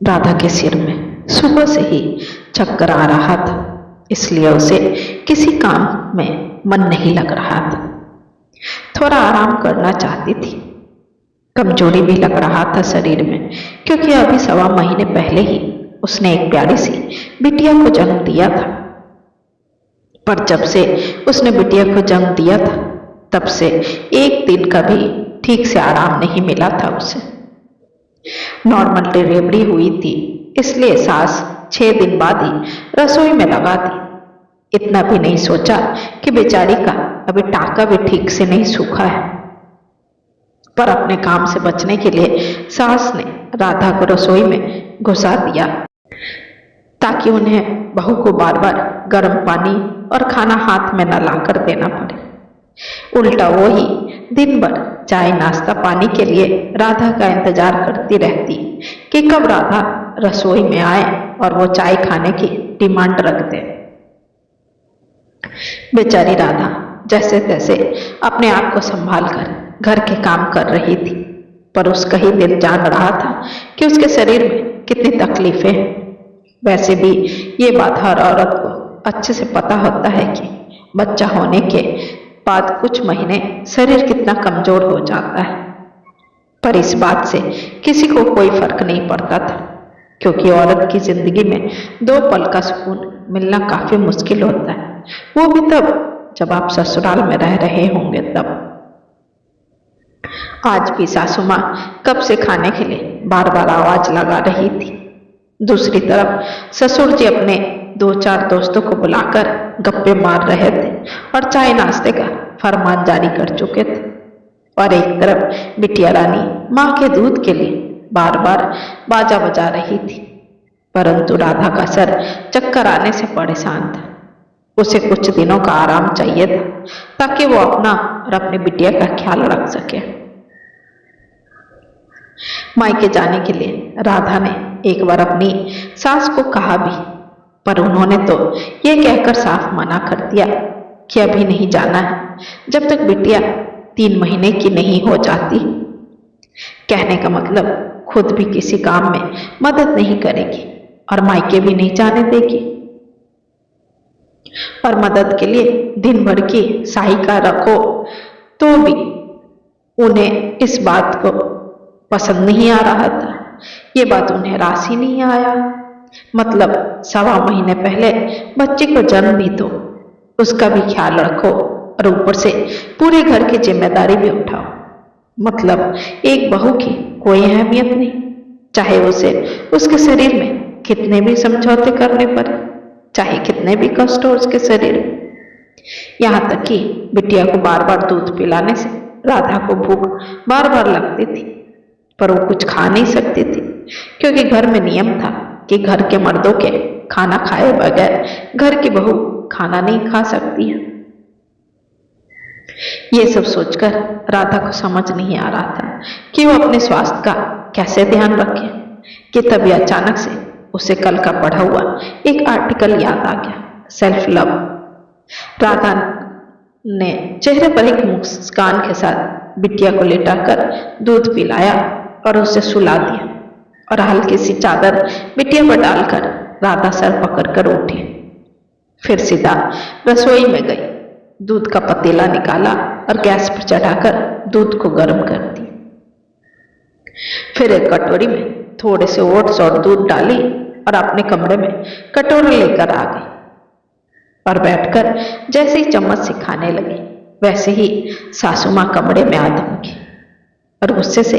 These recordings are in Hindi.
राधा के सिर में सुबह से ही चक्कर आ रहा था, इसलिए उसे किसी काम में मन नहीं लग रहा था। थोड़ा आराम करना चाहती थी। कमजोरी भी लग रहा था शरीर में, क्योंकि अभी 1.25 महीने पहले ही उसने एक प्यारी सी बिटिया को जन्म दिया था। पर जब से उसने बिटिया को जन्म दिया था, तब से एक दिन का भी ठीक से आराम नहीं मिला था उसे। नॉर्मल डिलीवरी हुई थी, इसलिए सास 6 दिन बाद ही रसोई में लगा दी। इतना भी नहीं सोचा कि बेचारी का अभी टाका भी ठीक से नहीं सूखा है। पर अपने काम से बचने के लिए सास ने राधा को रसोई में घुसा दिया, ताकि उन्हें बहू को बार बार गर्म पानी और खाना हाथ में न लाकर देना पड़े। उल्टा वो ही दिन भर चाय नाश्ता पानी के लिए राधा का इंतजार करती रहती कि कब राधा रसोई में आए और वो चाय खाने की डिमांड रख दे। बेचारी राधा जैसे तैसे अपने आप को संभाल कर घर के काम कर रही थी, पर उसका ही दिल जान रहा था कि उसके शरीर में कितनी तकलीफें हैं। वैसे भी ये बात हर औरत को अच्छे से पता होता है कि बच्चा होने के बाद कुछ महीने शरीर कितना कमजोर हो जाता है। पर इस बात से किसी को कोई फर्क नहीं पड़ता था, क्योंकि औरत की जिंदगी में 2 पल का सुकून मिलना काफी मुश्किल होता है, वो भी तब जब आप ससुराल में रह रहे होंगे तब। आज भी सासू माँ कब से खाने के लिए बार बार आवाज लगा रही थी। दूसरी तरफ ससुर जी अपने 2-4 दोस्तों को बुलाकर गप्पे मार रहे थे और चाय नाश्ते का फरमान जारी कर चुके थे। और एक तरफ बिटिया रानी माँ के दूध के लिए बार बार बाजा बजा रही थी, परंतु राधा का सर चक्कर आने से परेशान था। उसे कुछ दिनों का आराम चाहिए था, ताकि वो अपना और अपनी बिटिया का ख्याल रख सके। मायके जाने के लिए राधा ने एक बार अपनी सास को कहा भी, पर उन्होंने तो ये कहकर साफ मना कर दिया कि अभी नहीं जाना है, जब तक बिटिया 3 महीने की नहीं हो जाती। कहने का मतलब खुद भी किसी काम में मदद नहीं करेगी और मायके भी नहीं जाने देगी। और मदद के लिए दिन भर की सहायिका रखो तो भी उन्हें इस बात को पसंद नहीं आ रहा था। ये बात उन्हें रास ही नहीं आया। मतलब 1.25 महीने पहले बच्चे को जन्म भी दो, उसका भी ख्याल रखो और ऊपर से पूरे घर की जिम्मेदारी भी उठाओ। मतलब एक बहू की कोई अहमियत नहीं, चाहे उसे उसके शरीर में कितने भी समझौते करने पड़े, चाहे कितने भी कष्ट हो उसके शरीर में। यहाँ तक कि बिटिया को बार बार दूध पिलाने से राधा को भूख बार बार लगती थी, पर वो कुछ खा नहीं सकती थी, क्योंकि घर में नियम था कि घर के मर्दों के खाना खाए बगैर घर की बहू खाना नहीं खा सकती है। ये सब सोचकर राधा को समझ नहीं आ रहा था कि वो अपने स्वास्थ्य का कैसे ध्यान रखे, कि तभी अचानक से उसे कल का पढ़ा हुआ एक आर्टिकल याद आ गया, सेल्फ लव। राधा ने चेहरे पर एक मुस्कान के साथ बिटिया को लेटाकर दूध पिलाया और उसे सुला दिया, और हल्की सी चादर बिटिया पर डालकर राधा सर पकड़कर उठी। फिर सीधा रसोई में गई, दूध का पतीला निकाला और गैस पर चढ़ाकर दूध को गर्म कर दी। फिर एक कटोरी में थोड़े से ओट्स और दूध डाली और अपने कमरे में कटोरा लेकर आ गई और बैठकर जैसे ही चम्मच से खाने लगी, वैसे ही सासू माँ कमरे में आ धमकी और गुस्से से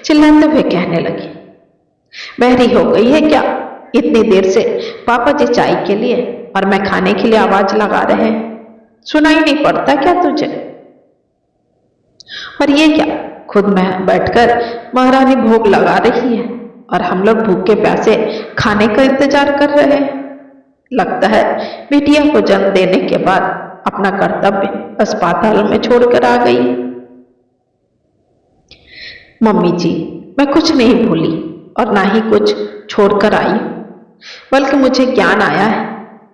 चिल्लाते हुए कहने लगी, बहरी हो गई है क्या? इतनी देर से पापा जी चाय के लिए और मैं खाने के लिए आवाज लगा रहे हैं, सुनाई नहीं पड़ता क्या तुझे? और ये क्या, खुद में बैठकर महारानी भोग लगा रही है और हम लोग भूखे प्यासे खाने का इंतजार कर रहे हैं। लगता है बिटिया को जन्म देने के बाद अपना कर्तव्य अस्पताल में छोड़कर आ गई। मम्मी जी, मैं कुछ नहीं भूली और ना ही कुछ छोड़कर आई, बल्कि मुझे ज्ञान आया है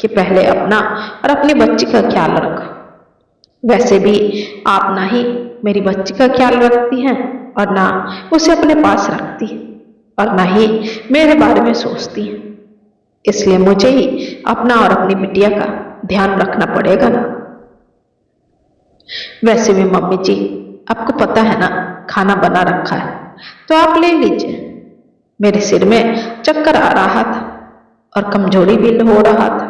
कि पहले अपना और अपनी बच्ची का ख्याल रखो। वैसे भी आप ना ही मेरी बच्ची का ख्याल रखती हैं और ना उसे अपने पास रखती है। और न ही मेरे बारे में सोचती हैं। इसलिए मुझे ही अपना और अपनी बिटिया का ध्यान रखना पड़ेगा ना। वैसे भी मम्मी जी, आपको पता है ना, खाना बना रखा है तो आप ले लीजिए। मेरे सिर में चक्कर आ रहा था और कमजोरी भी हो रहा था,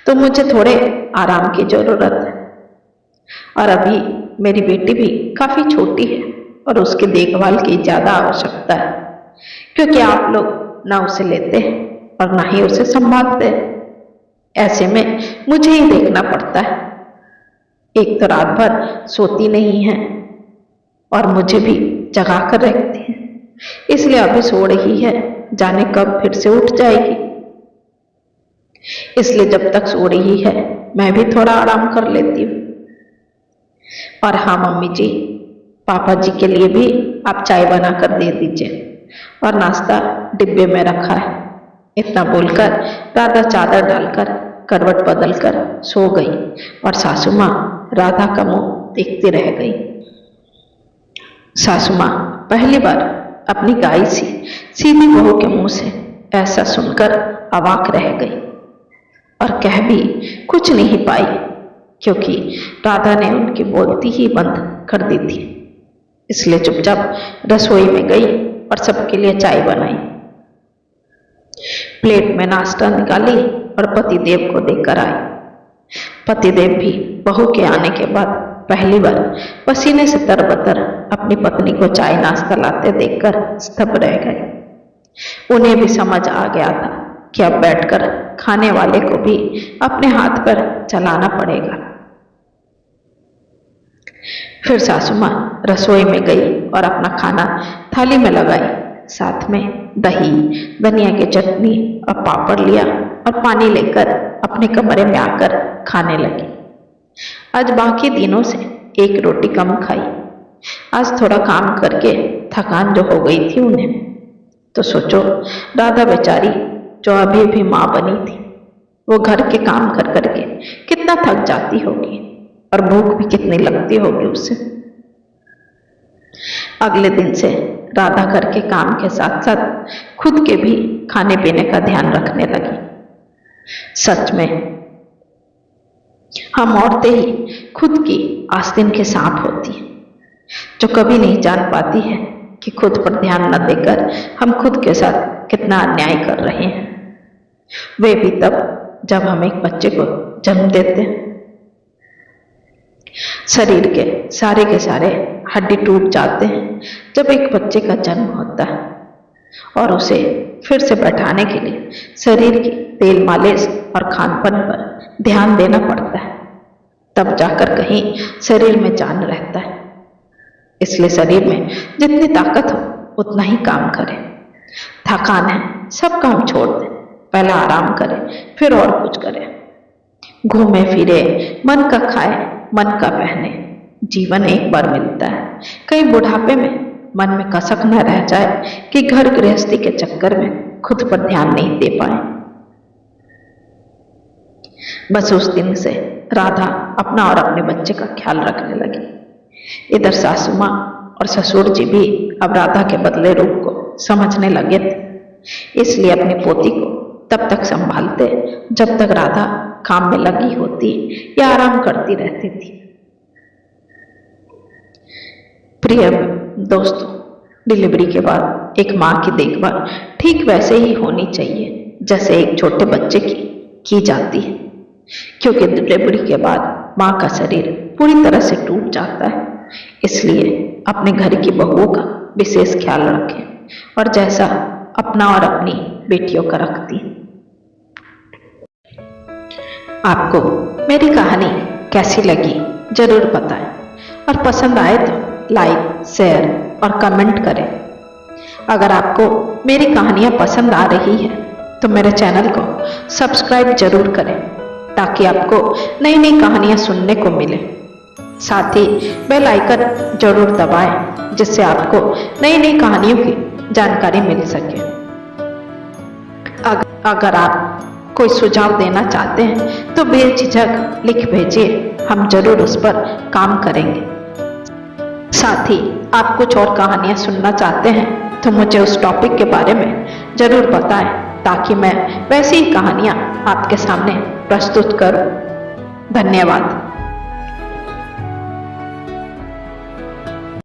तो मुझे थोड़े आराम की जरूरत है। और अभी मेरी बेटी भी काफी छोटी है और उसकी देखभाल की ज्यादा आवश्यकता है, क्योंकि आप लोग ना उसे लेते हैं और ना ही उसे संभालते हैं। ऐसे में मुझे ही देखना पड़ता है। एक तो रात भर सोती नहीं है और मुझे भी जगा कर रखती है, इसलिए अभी सो रही है, जाने कब फिर से उठ जाएगी। इसलिए जब तक सो रही है मैं भी थोड़ा आराम कर लेती हूँ। और हाँ मम्मी जी, पापा जी के लिए भी आप चाय बना कर दे दीजिए और नाश्ता डिब्बे में रखा है। इतना बोलकर राधा चादर डालकर करवट बदलकर सो गई और सासू माँ राधा का मुंह देखती रह गई। सासू माँ पहली बार अपनी गाय सी सीधी बहू के मुंह से ऐसा सुनकर अवाक रह गई और कह भी कुछ नहीं पाई, क्योंकि राधा ने उनकी बोलती ही बंद कर दी थी। इसलिए चुपचाप रसोई में गई और सबके लिए चाय बनाई। प्लेट में नाश्ता निकाली और पतिदेव को देकर आई। पतिदेव भी बहू के आने के बाद पहली बार पसीने से तरबतर अपनी पत्नी को चाय नाश्ता लाते देखकर स्तब्ध रह गए। उन्हें भी समझ आ गया था कि अब बैठकर खाने वाले को भी अपने हाथ पर चलाना पड़ेगा। फिर सासू माँ रसोई में गई और अपना खाना थाली में लगाई। साथ में दही, धनिया की चटनी और पापड़ लिया और पानी लेकर अपने कमरे में आकर खाने लगी। आज बाकी दिनों से एक रोटी कम खाई। आज थोड़ा काम करके थकान जो हो गई थी उन्हें, तो सोचो राधा बेचारी जो अभी भी माँ बनी थी, वो घर के काम कर करके कितना थक जाती होगी और भूख भी कितनी लगती होगी उसे। अगले दिन से राधा घर के काम के साथ साथ खुद के भी खाने पीने का ध्यान रखने लगी। सच में हम औरतें ही खुद की आस्तीन के सांप होती हैं, जो कभी नहीं जान पाती है कि खुद पर ध्यान न देकर हम खुद के साथ कितना अन्याय कर रहे हैं। वे भी तब जब हम एक बच्चे को जन्म देते हैं। शरीर के सारे हड्डी टूट जाते हैं जब एक बच्चे का जन्म होता है, और उसे फिर से बैठाने के लिए शरीर की तेल मालिश और खानपान पर ध्यान देना पड़ता है, तब जाकर कहीं शरीर में जान रहता है। इसलिए शरीर में जितनी ताकत हो उतना ही काम करें। थकान है, सब काम छोड़ दें, पहले आराम करें, फिर और कुछ करें। घूमे फिरे, मन का खाए, मन का पहने। जीवन एक बार मिलता है, कहीं बुढ़ापे में मन में कसक न रह जाए कि घर गृहस्थी के चक्कर में खुद पर ध्यान नहीं दे पाए। बस उस दिन से राधा अपना और अपने बच्चे का ख्याल रखने लगी। इधर सासू माँ और ससुर जी भी अब राधा के बदले रूप को समझने लगे थे, इसलिए अपनी पोती को तब तक संभालते जब तक राधा काम में लगी होती या आराम करती रहती थी। प्रिय दोस्तों, डिलीवरी के बाद एक माँ की देखभाल ठीक वैसे ही होनी चाहिए जैसे एक छोटे बच्चे की जाती है, क्योंकि डिलीवरी के बाद माँ का शरीर पूरी तरह से टूट जाता है। इसलिए अपने घर की बहुओं का विशेष ख्याल रखें, और जैसा अपना और अपनी बेटियों का रखती है। आपको मेरी कहानी कैसी लगी जरूर बताएं, और पसंद आए तो लाइक, शेयर और कमेंट करें। अगर आपको मेरी कहानियाँ पसंद आ रही है तो मेरे चैनल को सब्सक्राइब जरूर करें, ताकि आपको नई नई कहानियाँ सुनने को मिले। साथ ही बेल आइकन जरूर दबाएं, जिससे आपको नई नई कहानियों की जानकारी मिल सके। अगर आप कोई सुझाव देना चाहते हैं तो बेझिझक लिख भेजिए, हम जरूर उस पर काम करेंगे। साथ ही आप कुछ और कहानियां सुनना चाहते हैं तो मुझे उस टॉपिक के बारे में ज़रूर बताएं, ताकि मैं वैसी ही कहानियां आपके सामने प्रस्तुत करूं। धन्यवाद।